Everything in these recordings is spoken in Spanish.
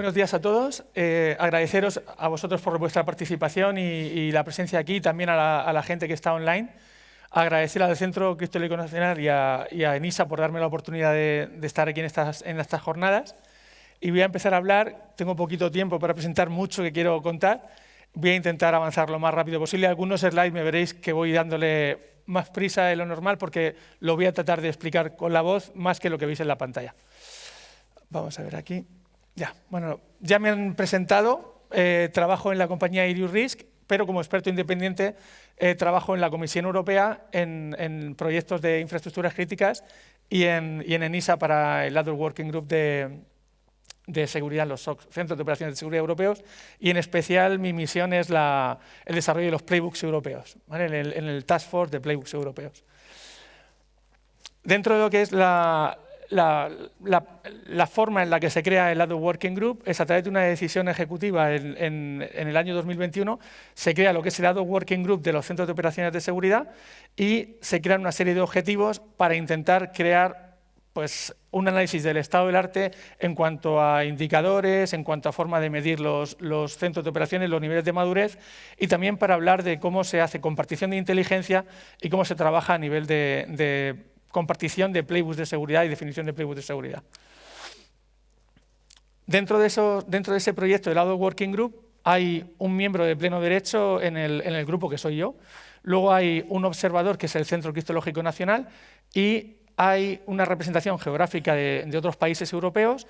buenos días a todos. Agradeceros a vosotros por vuestra participación y la presencia aquí, también a la gente que está online. Agradecer al Centro Criptológico Nacional y a ENISA por darme la oportunidad de estar aquí en estas jornadas. Y voy a empezar a hablar. Tengo poquito tiempo para presentar mucho que quiero contar. Voy a intentar avanzar lo más rápido posible. Algunos slides me veréis que voy dándole más prisa de lo normal porque lo voy a tratar de explicar con la voz más que lo que veis en la pantalla. Vamos a ver aquí. Bueno, ya me han presentado. Trabajo en la compañía Irius Risk, pero como experto independiente trabajo en la Comisión Europea en proyectos de infraestructuras críticas y en ENISA para el Other Working Group de seguridad, los SOC, Centros de Operaciones de Seguridad Europeos, y en especial mi misión es el desarrollo de los playbooks europeos, ¿vale? en el Task Force de playbooks europeos. Dentro de lo que es la forma en la que se crea el Other Working Group es a través de una decisión ejecutiva en el año 2021, se crea lo que es el Other Working Group de los Centros de Operaciones de Seguridad y se crean una serie de objetivos para intentar crear un análisis del estado del arte en cuanto a indicadores, en cuanto a forma de medir los centros de operaciones, los niveles de madurez, y también para hablar de cómo se hace compartición de inteligencia y cómo se trabaja a nivel de compartición de playbooks de seguridad y definición de playbooks de seguridad. Dentro de ese proyecto del Other Working Group hay un miembro de pleno derecho en el grupo que soy yo, luego hay un observador que es el Centro Criptológico Nacional y hay una representación geográfica de otros países europeos.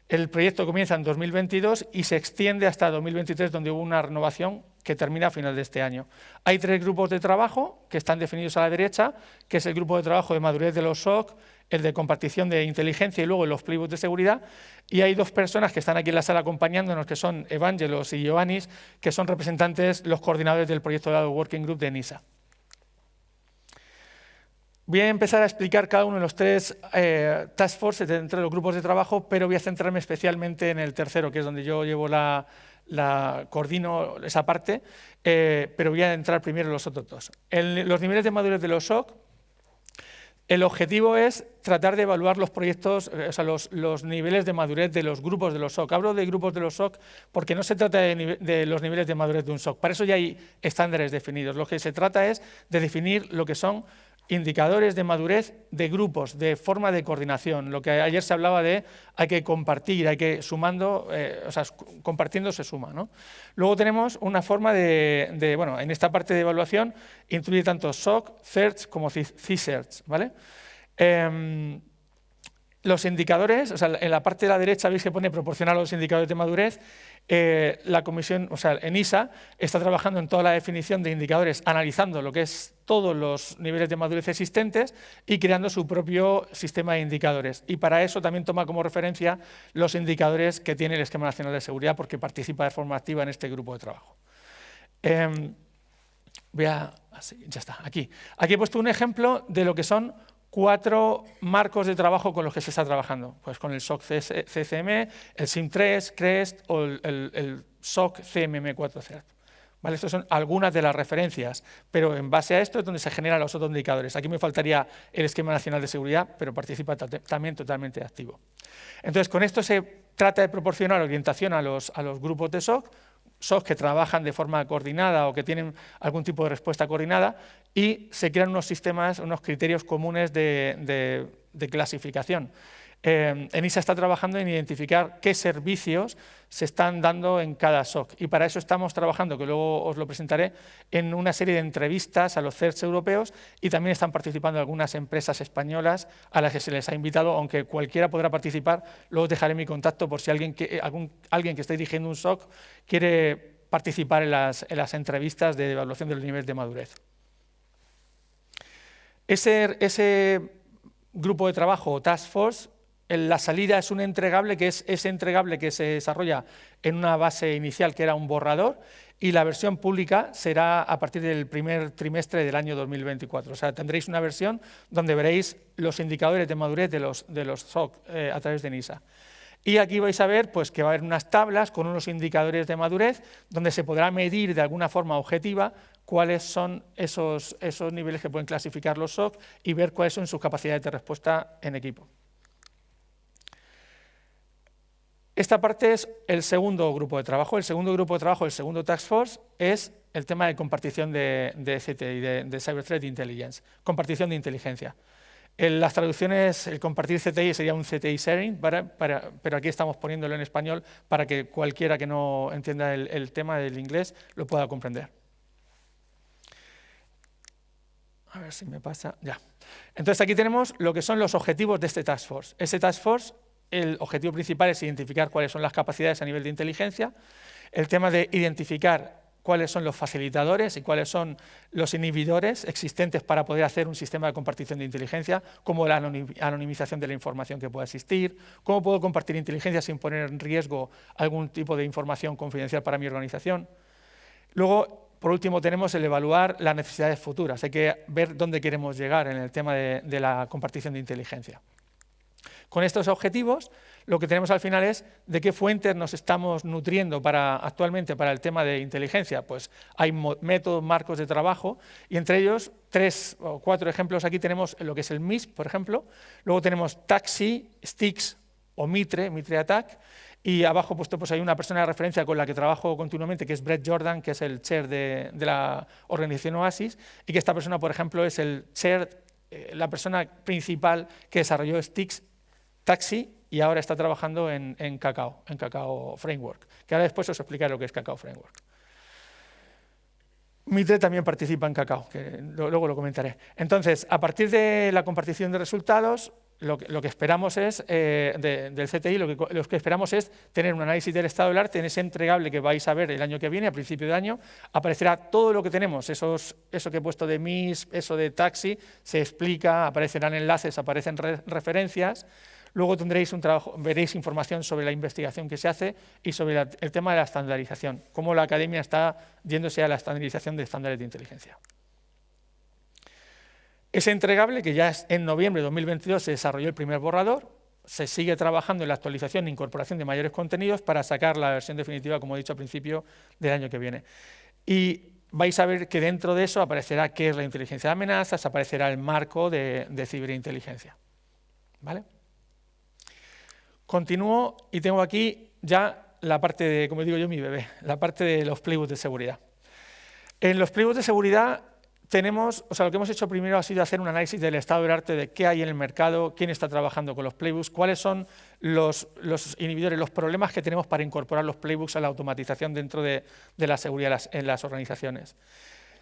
El proyecto comienza en 2022 y se extiende hasta 2023, donde hubo una renovación que termina a final de este año. Hay 3 grupos de trabajo que están definidos a la derecha, que es el grupo de trabajo de madurez de los SOC, el de compartición de inteligencia y luego los playbooks de seguridad. Y hay 2 personas que están aquí en la sala acompañándonos, que son Evangelos y Ioannis, que son representantes, los coordinadores del proyecto de Working Group de ENISA. Voy a empezar a explicar cada uno de los 3 task forces dentro de los grupos de trabajo, pero voy a centrarme especialmente en el tercero, que es donde yo llevo coordino esa parte, pero voy a entrar primero en los otros 2. Los niveles de madurez de los SOC, el objetivo es tratar de evaluar los proyectos, o sea, los niveles de madurez de los grupos de los SOC. Hablo de grupos de los SOC porque no se trata de los niveles de madurez de un SOC. Para eso ya hay estándares definidos. Lo que se trata es de definir lo que son indicadores de madurez de grupos, de forma de coordinación. Lo que ayer se hablaba de hay que compartir, hay que sumando, o sea, compartiendo se suma, ¿no? Luego tenemos una forma bueno, en esta parte de evaluación incluye tanto SOC, CERT como CSERT, ¿vale? Los indicadores, o sea, en la parte de la derecha veis que pone proporcional a los indicadores de madurez. La comisión, o sea, ENISA está trabajando en toda la definición de indicadores, analizando lo que es todos los niveles de madurez existentes y creando su propio sistema de indicadores. Y para eso también toma como referencia los indicadores que tiene el Esquema Nacional de Seguridad, porque participa de forma activa en este grupo de trabajo. Ya está, aquí. Aquí he puesto un ejemplo de lo que son 4 marcos de trabajo con los que se está trabajando, pues con el SOC CCM, el SIM3, CREST o el SOC CMM4 CERT. ¿Vale? Estas son algunas de las referencias, pero en base a esto es donde se generan los otros indicadores. Aquí me faltaría el Esquema Nacional de Seguridad, pero participa también totalmente activo. Entonces, con esto se trata de proporcionar orientación a los grupos de SOC que trabajan de forma coordinada o que tienen algún tipo de respuesta coordinada y se crean unos sistemas, unos criterios comunes de clasificación. ENISA está trabajando en identificar qué servicios se están dando en cada SOC y para eso estamos trabajando, que luego os lo presentaré, en una serie de entrevistas a los CERTs europeos y también están participando algunas empresas españolas a las que se les ha invitado, aunque cualquiera podrá participar. Luego os dejaré mi contacto por si alguien que esté dirigiendo un SOC quiere participar en las entrevistas de evaluación de los niveles de madurez. Ese grupo de trabajo o Task Force, la salida es un entregable, que es ese entregable que se desarrolla en una base inicial que era un borrador, y la versión pública será a partir del primer trimestre del año 2024. O sea, tendréis una versión donde veréis los indicadores de madurez de los SOC a través de ENISA. Y aquí vais a ver pues, que va a haber unas tablas con unos indicadores de madurez donde se podrá medir de alguna forma objetiva cuáles son esos niveles que pueden clasificar los SOC y ver cuáles son sus capacidades de respuesta en equipo. Esta parte es el segundo grupo de trabajo. El segundo grupo de trabajo, el segundo Task Force, es el tema de compartición de CTI, de Cyber Threat Intelligence, compartición de inteligencia. En las traducciones, el compartir CTI sería un CTI sharing, pero aquí estamos poniéndolo en español para que cualquiera que no entienda el tema del inglés lo pueda comprender. A ver si me pasa, ya. Entonces aquí tenemos lo que son los objetivos de este Task Force. Ese Task Force, el objetivo principal es identificar cuáles son las capacidades a nivel de inteligencia, el tema de identificar cuáles son los facilitadores y cuáles son los inhibidores existentes para poder hacer un sistema de compartición de inteligencia, como la anonimización de la información que pueda existir, cómo puedo compartir inteligencia sin poner en riesgo algún tipo de información confidencial para mi organización. Luego, por último, tenemos el evaluar las necesidades futuras. Hay que ver dónde queremos llegar en el tema de la compartición de inteligencia. Con estos objetivos, lo que tenemos al final es de qué fuentes nos estamos nutriendo actualmente para el tema de inteligencia. Pues hay métodos, marcos de trabajo, y entre ellos 3 o 4 ejemplos. Aquí tenemos lo que es el MISP, por ejemplo. Luego tenemos TAXII, STIX o Mitre Attack. Y abajo puesto, pues hay una persona de referencia con la que trabajo continuamente, que es Brett Jordan, que es el chair de la organización OASIS, y que esta persona, por ejemplo, es el chair, la persona principal que desarrolló STIX, TAXII, y ahora está trabajando en Cacao Framework, que ahora después os explicaré lo que es Cacao Framework. Mitre también participa en Cacao, que luego lo comentaré. Entonces, a partir de la compartición de resultados, lo que esperamos es, del CTI, lo que esperamos es tener un análisis del estado del arte en ese entregable que vais a ver el año que viene, a principio de año. Aparecerá todo lo que tenemos, eso que he puesto de MISP, eso de TAXII, se explica, aparecerán enlaces, aparecen referencias. Luego tendréis un trabajo, veréis información sobre la investigación que se hace y sobre el tema de la estandarización, cómo la academia está yéndose a la estandarización de estándares de inteligencia. Ese entregable, que ya en noviembre de 2022 se desarrolló el primer borrador, se sigue trabajando en la actualización e incorporación de mayores contenidos para sacar la versión definitiva, como he dicho al principio, del año que viene. Y vais a ver que dentro de eso aparecerá qué es la inteligencia de amenazas, aparecerá el marco de ciberinteligencia. ¿Vale? Continúo y tengo aquí ya la parte de, como digo yo, mi bebé, la parte de los playbooks de seguridad. En los playbooks de seguridad tenemos, lo que hemos hecho primero ha sido hacer un análisis del estado del arte de qué hay en el mercado, quién está trabajando con los playbooks, cuáles son los inhibidores, los problemas que tenemos para incorporar los playbooks a la automatización dentro de la seguridad en las organizaciones.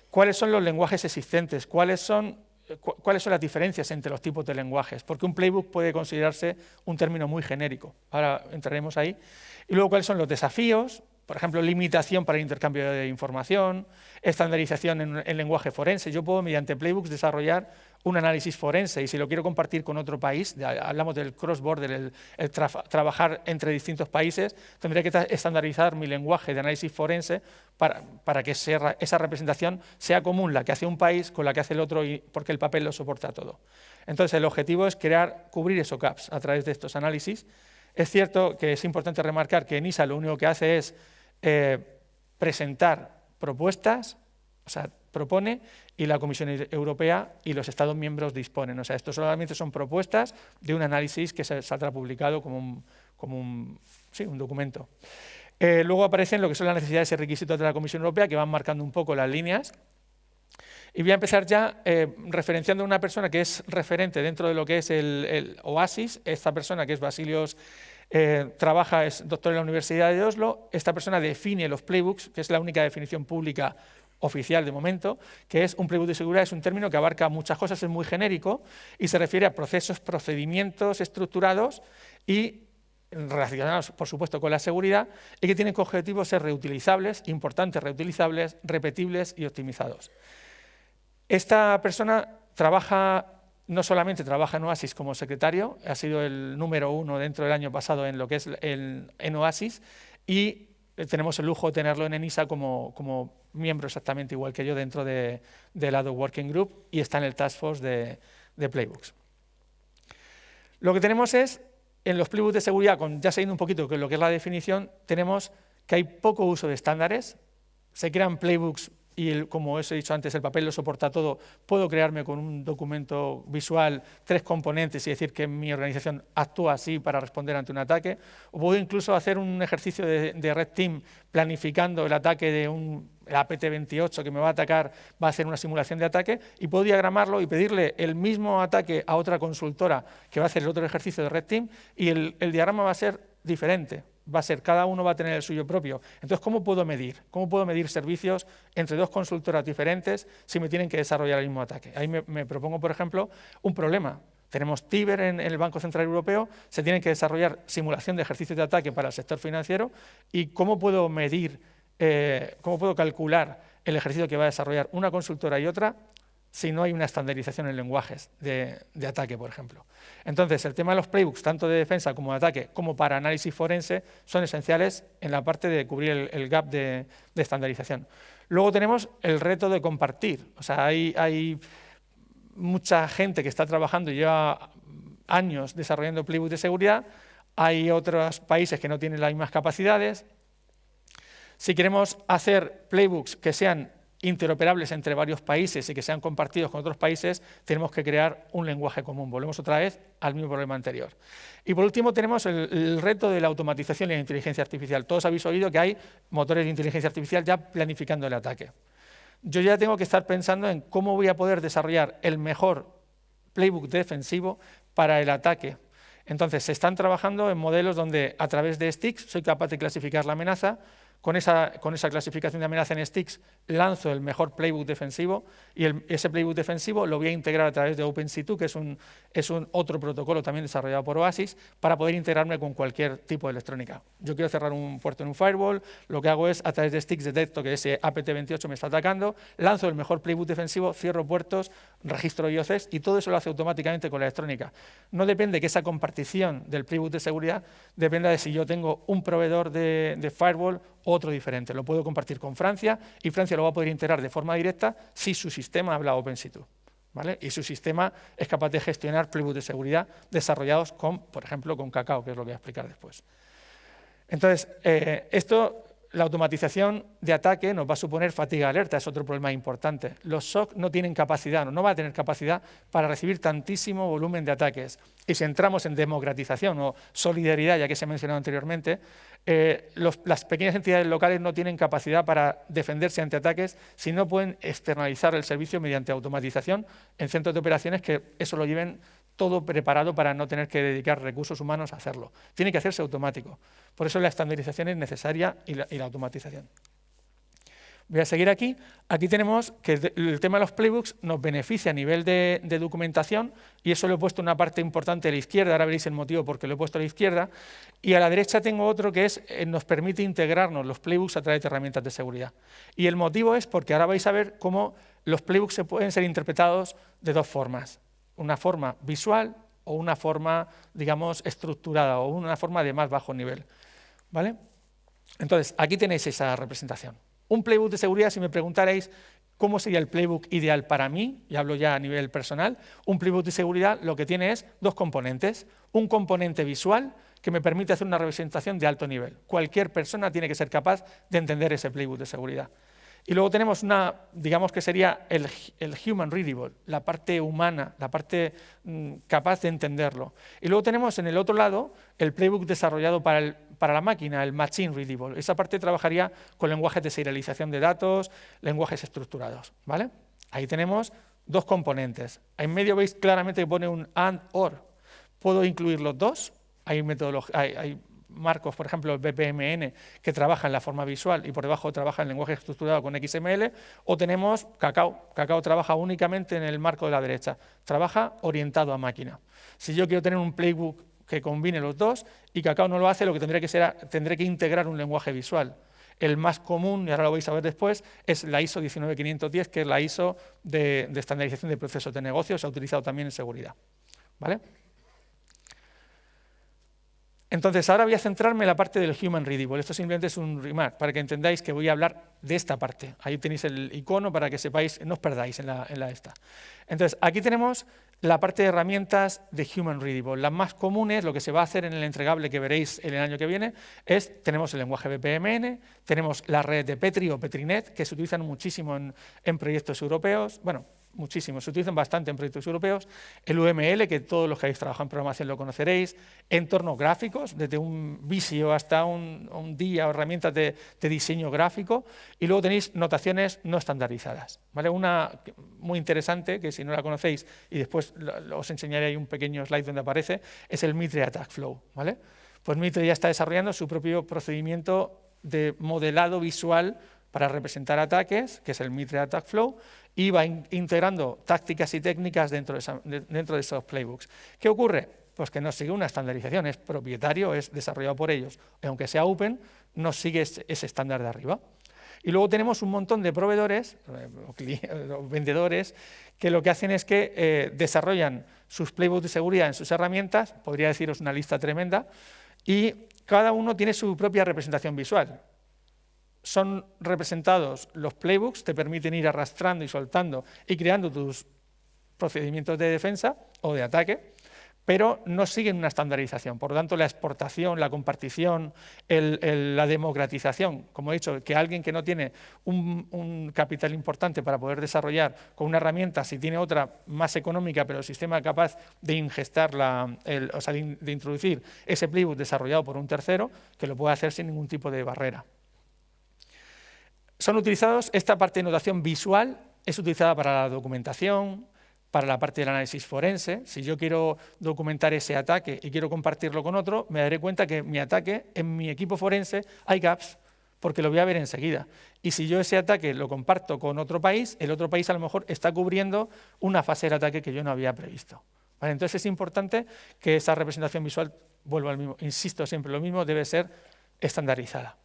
¿Cuáles son los lenguajes existentes? ¿Cuáles son las diferencias entre los tipos de lenguajes? Porque un playbook puede considerarse un término muy genérico. Ahora entraremos ahí. Y luego, ¿cuáles son los desafíos? Por ejemplo, limitación para el intercambio de información, estandarización en lenguaje forense. Yo puedo, mediante playbooks, desarrollar un análisis forense y si lo quiero compartir con otro país, hablamos del cross-border, el trabajar entre distintos países, tendría que estandarizar mi lenguaje de análisis forense para que esa representación sea común, la que hace un país con la que hace el otro, porque el papel lo soporta todo. Entonces, el objetivo es cubrir esos gaps a través de estos análisis. Es cierto que es importante remarcar que NISA lo único que hace es presentar propuestas, propone, y la Comisión Europea y los Estados miembros disponen. Esto solamente son propuestas de un análisis que saldrá publicado como un documento. Luego aparecen lo que son las necesidades y requisitos de la Comisión Europea, que van marcando un poco las líneas. Y voy a empezar ya referenciando a una persona que es referente dentro de lo que es el OASIS. Esta persona, que es Vasilios, es doctor en la Universidad de Oslo. Esta persona define los playbooks, que es la única definición pública oficial de momento, que es un playbook de seguridad, es un término que abarca muchas cosas, es muy genérico y se refiere a procesos, procedimientos estructurados y relacionados, por supuesto, con la seguridad, y que tienen como objetivo ser reutilizables, importantes, reutilizables, repetibles y optimizados. Esta persona no solamente trabaja en OASIS como secretario, ha sido el número 1 dentro del año pasado en lo que es en OASIS, y tenemos el lujo de tenerlo en ENISA como miembro exactamente igual que yo dentro de la Working Group, y está en el Task Force de Playbooks. Lo que tenemos es, en los playbooks de seguridad, ya siguiendo un poquito lo que es la definición, tenemos que hay poco uso de estándares, se crean playbooks y como os he dicho antes, el papel lo soporta todo, puedo crearme con un documento visual 3 componentes y decir que mi organización actúa así para responder ante un ataque, o puedo incluso hacer un ejercicio de Red Team planificando el ataque de el APT28 que me va a atacar, va a hacer una simulación de ataque, y puedo diagramarlo y pedirle el mismo ataque a otra consultora que va a hacer el otro ejercicio de Red Team, y el diagrama va a ser diferente. Cada uno va a tener el suyo propio. Entonces, ¿cómo puedo medir? ¿Cómo puedo medir servicios entre 2 consultoras diferentes si me tienen que desarrollar el mismo ataque? Ahí me propongo, por ejemplo, un problema. Tenemos Tiber en el Banco Central Europeo, se tienen que desarrollar simulación de ejercicios de ataque para el sector financiero, y ¿cómo puedo medir, cómo puedo calcular el ejercicio que va a desarrollar una consultora y otra si no hay una estandarización en lenguajes de ataque, por ejemplo? Entonces, el tema de los playbooks, tanto de defensa como de ataque, como para análisis forense, son esenciales en la parte de cubrir el gap de estandarización. Luego tenemos el reto de compartir. O sea, hay mucha gente que está trabajando y lleva años desarrollando playbooks de seguridad, hay otros países que no tienen las mismas capacidades. Si queremos hacer playbooks que sean interoperables entre varios países y que sean compartidos con otros países, tenemos que crear un lenguaje común. Volvemos otra vez al mismo problema anterior. Y por último tenemos el reto de la automatización y la inteligencia artificial. Todos habéis oído que hay motores de inteligencia artificial ya planificando el ataque. Yo ya tengo que estar pensando en cómo voy a poder desarrollar el mejor playbook defensivo para el ataque. Entonces, se están trabajando en modelos donde a través de sticks soy capaz de clasificar la amenaza. Con esa clasificación de amenaza en sticks lanzo el mejor playbook defensivo, y ese playbook defensivo lo voy a integrar a través de OpenC2, que es un otro protocolo también desarrollado por Oasis, para poder integrarme con cualquier tipo de electrónica. Yo quiero cerrar un puerto en un firewall, lo que hago es, a través de sticks detecto que ese APT28 me está atacando, lanzo el mejor playbook defensivo, cierro puertos, registro IOCs, y todo eso lo hace automáticamente con la electrónica. No depende que esa compartición del playbook de seguridad dependa de si yo tengo un proveedor de firewall o otro diferente. Lo puedo compartir con Francia, y Francia lo va a poder integrar de forma directa si su sistema habla OpenC2, ¿vale? Y su sistema es capaz de gestionar playbooks de seguridad desarrollados por ejemplo, con Cacao, que es lo que voy a explicar después. Entonces, la automatización de ataque nos va a suponer fatiga de alerta, es otro problema importante. Los SOC no tienen capacidad, no van a tener capacidad para recibir tantísimo volumen de ataques. Y si entramos en democratización o solidaridad, ya que se ha mencionado anteriormente, las pequeñas entidades locales no tienen capacidad para defenderse ante ataques si no pueden externalizar el servicio mediante automatización en centros de operaciones que eso lo lleven todo preparado para no tener que dedicar recursos humanos a hacerlo. Tiene que hacerse automático. Por eso la estandarización es necesaria y la automatización. Voy a seguir aquí. Aquí tenemos que el tema de los playbooks nos beneficia a nivel de documentación, y eso lo he puesto en una parte importante a la izquierda. Ahora veréis el motivo por qué lo he puesto a la izquierda. Y a la derecha tengo otro que nos permite integrarnos los playbooks a través de herramientas de seguridad. Y el motivo es porque ahora vais a ver cómo los playbooks se pueden ser interpretados de 2 formas. Una forma visual o una forma, digamos, estructurada, o una forma de más bajo nivel, ¿vale? Entonces, aquí tenéis esa representación. Un playbook de seguridad, si me preguntarais cómo sería el playbook ideal para mí, y hablo ya a nivel personal, un playbook de seguridad lo que tiene es 2 componentes. Un componente visual que me permite hacer una representación de alto nivel. Cualquier persona tiene que ser capaz de entender ese playbook de seguridad. Y luego tenemos digamos que sería el human readable, la parte humana, la parte capaz de entenderlo. Y luego tenemos en el otro lado el playbook desarrollado para la máquina, el machine readable. Esa parte trabajaría con lenguajes de serialización de datos, lenguajes estructurados, ¿vale? Ahí tenemos 2 componentes. En medio veis claramente que pone un and, or. Puedo incluir los 2. Hay marcos, por ejemplo, el BPMN, que trabaja en la forma visual y por debajo trabaja en lenguaje estructurado con XML, o tenemos Cacao. Cacao trabaja únicamente en el marco de la derecha, trabaja orientado a máquina. Si yo quiero tener un playbook que combine los 2 y Cacao no lo hace, lo que tendré que integrar un lenguaje visual. El más común, y ahora lo vais a ver después, es la ISO 19510, que es la ISO de estandarización de procesos de negocio, se ha utilizado también en seguridad, ¿vale? Entonces, ahora voy a centrarme en la parte del human readable. Esto simplemente es un remark, para que entendáis que voy a hablar de esta parte. Ahí tenéis el icono para que sepáis, no os perdáis en la esta. Entonces, aquí tenemos la parte de herramientas de Human Readable. Las más comunes, lo que se va a hacer en el entregable que veréis el año que viene, tenemos el lenguaje BPMN, tenemos la red de Petri o Petrinet, que se utilizan muchísimo en proyectos europeos, bueno, muchísimo, se utilizan bastante en proyectos europeos, el UML, que todos los que habéis trabajado en programación lo conoceréis, entornos gráficos, desde un Visio hasta un DIA o herramientas de diseño gráfico, y luego tenéis notaciones no estandarizadas, ¿vale? Una muy interesante, que si no la conocéis, y después os enseñaré ahí un pequeño slide donde aparece, es el Mitre Attack Flow, ¿vale? Pues Mitre ya está desarrollando su propio procedimiento de modelado visual para representar ataques, que es el Mitre Attack Flow, y va integrando tácticas y técnicas dentro de esos playbooks. ¿Qué ocurre? Pues que no sigue una estandarización, es propietario, es desarrollado por ellos. Y aunque sea open, no sigue ese estándar de arriba. Y luego tenemos un montón de proveedores o vendedores que lo que hacen es que desarrollan sus playbooks de seguridad en sus herramientas, podría deciros una lista tremenda, y cada uno tiene su propia representación visual. Son representados los playbooks, te permiten ir arrastrando y soltando y creando tus procedimientos de defensa o de ataque, pero no siguen una estandarización. Por lo tanto, la exportación, la compartición, la democratización, como he dicho, que alguien que no tiene un capital importante para poder desarrollar con una herramienta, si tiene otra más económica, pero el sistema capaz de ingestar, o sea, de introducir ese playbook desarrollado por un tercero, que lo puede hacer sin ningún tipo de barrera. Son utilizados, esta parte de notación visual es utilizada para la documentación, para la parte del análisis forense. Si yo quiero documentar ese ataque y quiero compartirlo con otro, me daré cuenta que mi ataque, en mi equipo forense, hay gaps, porque lo voy a ver enseguida. Y si yo ese ataque lo comparto con otro país, el otro país a lo mejor está cubriendo una fase del ataque que yo no había previsto. ¿Vale? Entonces es importante que esa representación visual, vuelvo al mismo, insisto siempre lo mismo, debe ser estandarizada.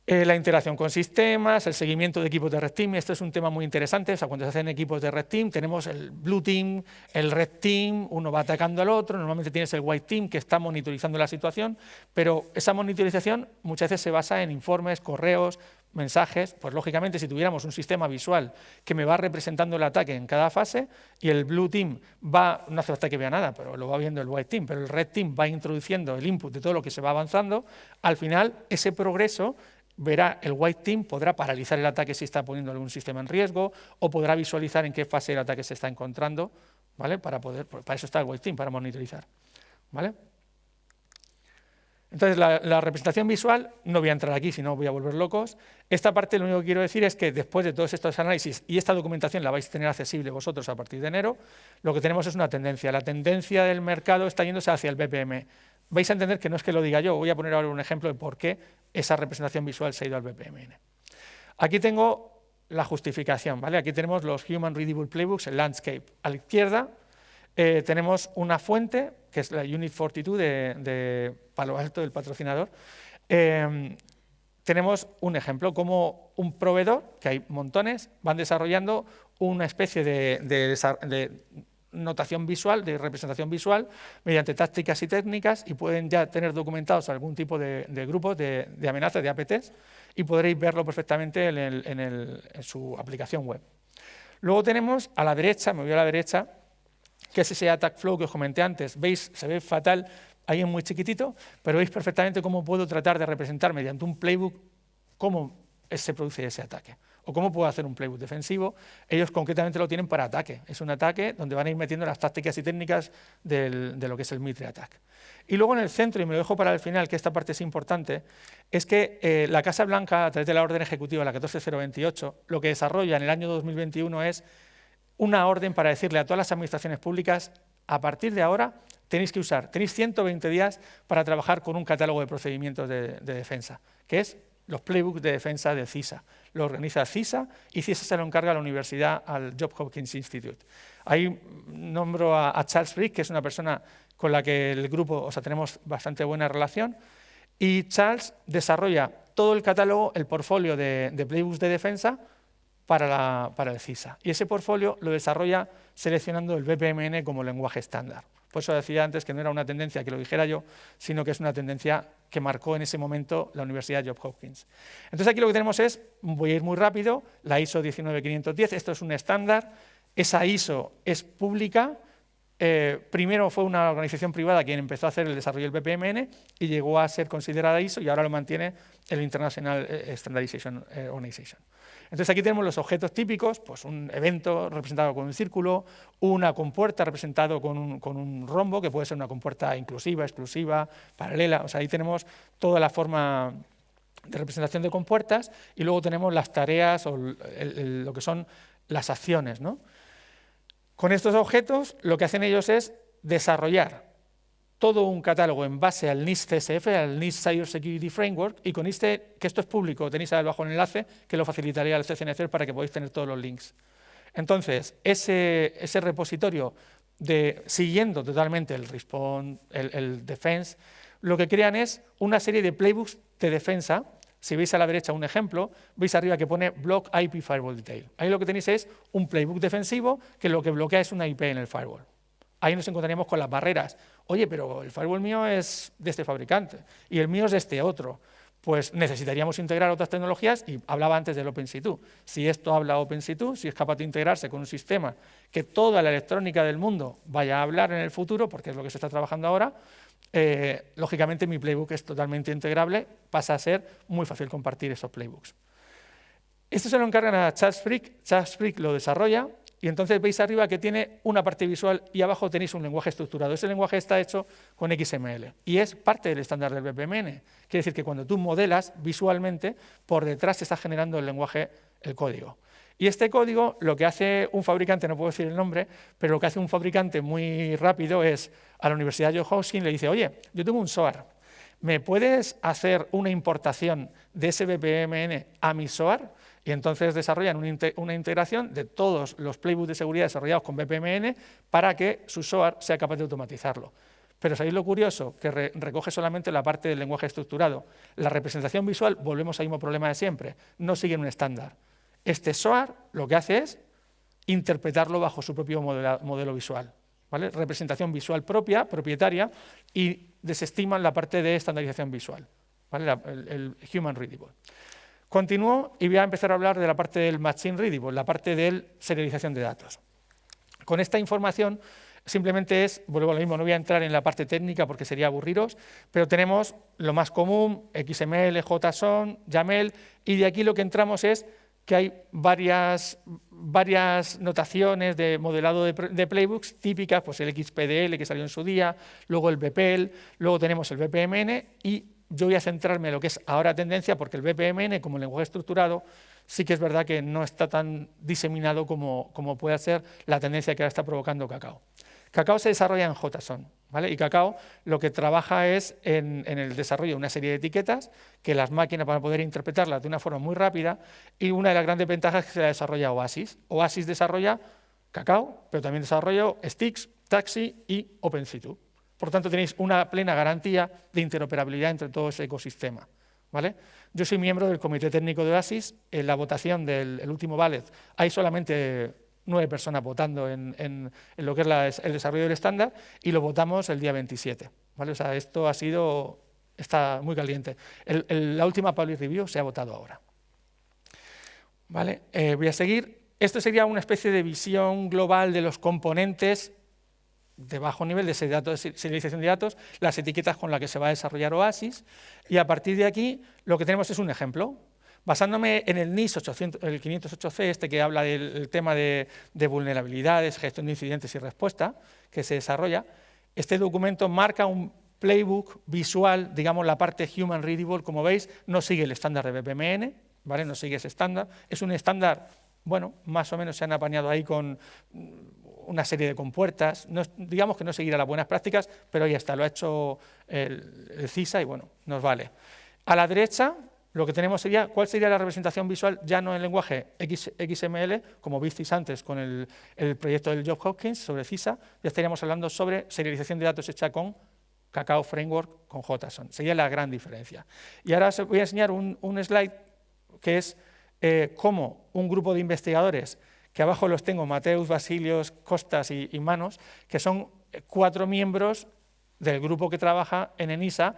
La integración con sistemas, el seguimiento de equipos de Red Team, esto es un tema muy interesante, o sea, cuando se hacen equipos de Red Team tenemos el Blue Team, el Red Team, uno va atacando al otro, normalmente tienes el White Team que está monitorizando la situación, pero esa monitorización muchas veces se basa en informes, correos, mensajes, pues lógicamente si tuviéramos un sistema visual que me va representando el ataque en cada fase y el Blue Team va, no hace falta que vea nada, pero lo va viendo el White Team, pero el Red Team va introduciendo el input de todo lo que se va avanzando, al final ese progreso verá el White Team, podrá paralizar el ataque si está poniendo algún sistema en riesgo o podrá visualizar en qué fase del ataque se está encontrando, ¿vale? Para eso está el White Team, para monitorizar, ¿vale? Entonces, la representación visual, no voy a entrar aquí, si no voy a volver locos. Esta parte lo único que quiero decir es que después de todos estos análisis, y esta documentación la vais a tener accesible vosotros a partir de enero, lo que tenemos es una tendencia. La tendencia del mercado está yéndose hacia el BPM. Vais a entender que no es que lo diga yo, voy a poner ahora un ejemplo de por qué esa representación visual se ha ido al BPMN. Aquí tengo la justificación, ¿vale? Aquí tenemos los Human Readable Playbooks, el landscape. A la izquierda tenemos una fuente, que es la Unit 42 de Palo Alto, del patrocinador. Tenemos un ejemplo, como un proveedor, que hay montones, van desarrollando una especie de notación visual, de representación visual, mediante tácticas y técnicas, y pueden ya tener documentados algún tipo de grupos de amenazas, de APTs, y podréis verlo perfectamente en su aplicación web. Luego tenemos a la derecha, me voy a la derecha, que es ese attack flow que os comenté antes. ¿Veis? Se ve fatal, ahí es muy chiquitito, pero veis perfectamente cómo puedo tratar de representar mediante un playbook cómo se produce ese ataque. O cómo puedo hacer un playbook defensivo. Ellos concretamente lo tienen para ataque. Es un ataque donde van a ir metiendo las tácticas y técnicas de lo que es el Mitre Attack. Y luego en el centro, y me lo dejo para el final, que esta parte es importante, es que la Casa Blanca, a través de la orden ejecutiva, la 14028, lo que desarrolla en el año 2021 es una orden para decirle a todas las administraciones públicas, a partir de ahora tenéis 120 días para trabajar con un catálogo de procedimientos de defensa, que es los playbooks de defensa de CISA. Lo organiza CISA y CISA se lo encarga a la universidad, al Johns Hopkins Institute. Ahí nombro a Charles Frick, que es una persona con la que el grupo, o sea, tenemos bastante buena relación, y Charles desarrolla todo el catálogo, el portfolio de playbooks de defensa para el CISA. Y ese portfolio lo desarrolla seleccionando el BPMN como lenguaje estándar. Por eso decía antes que no era una tendencia que lo dijera yo, sino que es una tendencia que marcó en ese momento la Universidad Johns Hopkins. Entonces aquí lo que tenemos es, voy a ir muy rápido, la ISO 19510, esto es un estándar, Esa ISO es pública. Primero fue una organización privada quien empezó a hacer el desarrollo del BPMN y llegó a ser considerada ISO y ahora lo mantiene el International Standardization Organization. Entonces aquí tenemos los objetos típicos, pues un evento representado con un círculo, una compuerta representado con un rombo, que puede ser una compuerta inclusiva, exclusiva, paralela. O sea, ahí tenemos toda la forma de representación de compuertas y luego tenemos las tareas o lo que son las acciones, ¿no? Con estos objetos lo que hacen ellos es desarrollar todo un catálogo en base al NIST CSF, al NIST Cyber Security Framework, y con que esto es público, tenéis abajo un enlace que lo facilitaría al CCNCER para que podáis tener todos los links. Entonces, ese repositorio, siguiendo totalmente el Response, el Defense, lo que crean es una serie de playbooks de defensa. Si veis a la derecha un ejemplo, veis arriba que pone Block IP Firewall Detail. Ahí lo que tenéis es un playbook defensivo que lo que bloquea es una IP en el firewall. Ahí nos encontraríamos con las barreras. Oye, pero el firewall mío es de este fabricante y el mío es de este otro. Pues necesitaríamos integrar otras tecnologías y hablaba antes del OpenC2. Si esto habla OpenC2, si es capaz de integrarse con un sistema que toda la electrónica del mundo vaya a hablar en el futuro, porque es lo que se está trabajando ahora, lógicamente mi playbook es totalmente integrable, pasa a ser muy fácil compartir esos playbooks. Esto se lo encargan a ChartSpeak, ChartSpeak lo desarrolla y entonces veis arriba que tiene una parte visual y abajo tenéis un lenguaje estructurado. Ese lenguaje está hecho con XML y es parte del estándar del BPMN. Quiere decir que cuando tú modelas visualmente, por detrás se está generando el lenguaje, el código. Y este código, lo que hace un fabricante, no puedo decir el nombre, pero lo que hace un fabricante muy rápido es, a la Universidad Johns Hopkins le dice, oye, yo tengo un SOAR, ¿me puedes hacer una importación de ese BPMN a mi SOAR? Y entonces desarrollan una integración de todos los playbooks de seguridad desarrollados con BPMN para que su SOAR sea capaz de automatizarlo. Pero ¿sabéis lo curioso? Que recoge solamente la parte del lenguaje estructurado. La representación visual, volvemos al mismo problema de siempre, no sigue un estándar. Este SOAR lo que hace es interpretarlo bajo su propio modelo visual, ¿vale? Representación visual propia, propietaria, y desestiman la parte de estandarización visual, ¿vale? el Human Readable. Continúo y voy a empezar a hablar de la parte del Machine Readable, la parte de serialización de datos. Con esta información simplemente vuelvo a lo mismo, no voy a entrar en la parte técnica porque sería aburriros, pero tenemos lo más común, XML, JSON, YAML, y de aquí lo que entramos es que hay varias notaciones de modelado de playbooks típicas, pues el XPDL que salió en su día, luego el BPL, luego tenemos el BPMN y yo voy a centrarme en lo que es ahora tendencia porque el BPMN como lenguaje estructurado sí que es verdad que no está tan diseminado como puede ser la tendencia que ahora está provocando Cacao. Cacao se desarrolla en JSON, ¿vale? Y Cacao lo que trabaja es en el desarrollo de una serie de etiquetas que las máquinas van a poder interpretarlas de una forma muy rápida y una de las grandes ventajas es que se desarrolla Oasis. Oasis desarrolla Cacao, pero también desarrolla Stix, Taxi y OpenC2. Por lo tanto, tenéis una plena garantía de interoperabilidad entre todo ese ecosistema, ¿vale? Yo soy miembro del comité técnico de Oasis. En la votación del último ballot hay solamente 9 personas votando en lo que es el desarrollo del estándar y lo votamos el día 27. ¿Vale? O sea, esto está muy caliente. La última public review se ha votado ahora. ¿Vale? Voy a seguir. Esto sería una especie de visión global de los componentes de bajo nivel de serialización de datos, las etiquetas con las que se va a desarrollar Oasis, y a partir de aquí lo que tenemos es un ejemplo. Basándome en el NIST el 508C, que habla del tema de vulnerabilidades, gestión de incidentes y respuesta, que se desarrolla, este documento marca un playbook visual, digamos la parte Human Readable, como veis, no sigue el estándar de BPMN, ¿vale? No sigue ese estándar, es un estándar, bueno, más o menos se han apañado ahí con una serie de compuertas, no, digamos que no seguirá las buenas prácticas, pero ya está, lo ha hecho el CISA y bueno, nos vale. A la derecha lo que tenemos sería, ¿cuál sería la representación visual ya no en lenguaje XML, como visteis antes con el proyecto del Johns Hopkins sobre CISA? Ya estaríamos hablando sobre serialización de datos hecha con Cacao Framework, con JSON. Sería la gran diferencia. Y ahora os voy a enseñar un slide que es cómo un grupo de investigadores, que abajo los tengo, Mateus, Basilios, Costas y Manos, que son 4 miembros del grupo que trabaja en ENISA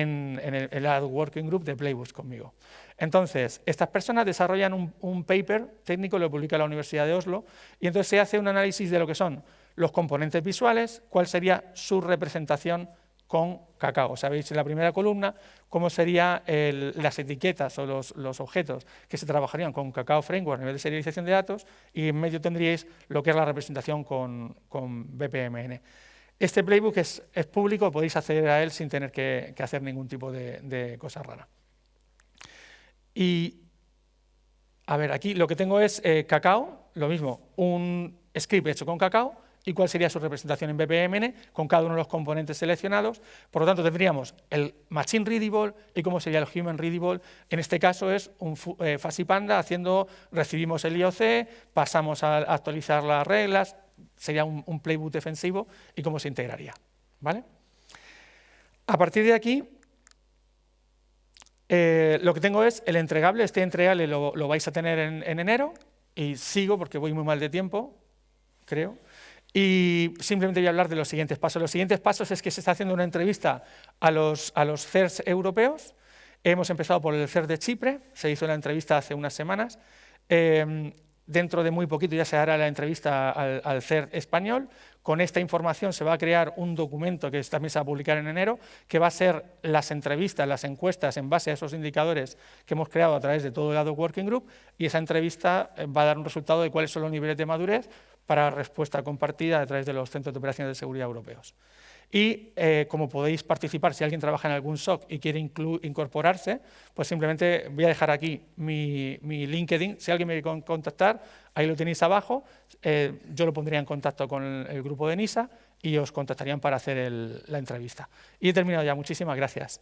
en el Ad Working Group de Playbooks conmigo. Entonces, estas personas desarrollan un paper técnico, lo publica la Universidad de Oslo, y entonces se hace un análisis de lo que son los componentes visuales, cuál sería su representación con Cacao. Sabéis en la primera columna cómo serían las etiquetas o los objetos que se trabajarían con Cacao Framework a nivel de serialización de datos, y en medio tendríais lo que es la representación con BPMN. Este playbook es público, podéis acceder a él sin tener que hacer ningún tipo de cosa rara. Y, a ver, aquí lo que tengo es Cacao, lo mismo, un script hecho con Cacao, y cuál sería su representación en BPMN con cada uno de los componentes seleccionados. Por lo tanto, tendríamos el Machine Readable y cómo sería el Human Readable. En este caso es un Fuzzy Panda recibimos el IOC, pasamos a actualizar las reglas, sería un playbook defensivo y cómo se integraría, ¿vale? A partir de aquí, lo que tengo es el entregable. Este entregable lo vais a tener en enero, y sigo porque voy muy mal de tiempo, creo. Y simplemente voy a hablar de los siguientes pasos. Los siguientes pasos es que se está haciendo una entrevista a los CERS europeos. Hemos empezado por el CERS de Chipre, se hizo la entrevista hace unas semanas. Dentro de muy poquito ya se hará la entrevista al CERS español. Con esta información se va a crear un documento que también se va a publicar en enero, que va a ser las entrevistas, las encuestas en base a esos indicadores que hemos creado a través de todo el Ad Working Group, y esa entrevista va a dar un resultado de cuáles son los niveles de madurez para respuesta compartida a través de los centros de operaciones de seguridad europeos. Y como podéis participar, si alguien trabaja en algún SOC y quiere incorporarse, pues simplemente voy a dejar aquí mi LinkedIn. Si alguien me quiere contactar, ahí lo tenéis abajo. Yo lo pondría en contacto con el grupo de NISA y os contactarían para hacer la entrevista. Y he terminado ya. Muchísimas gracias.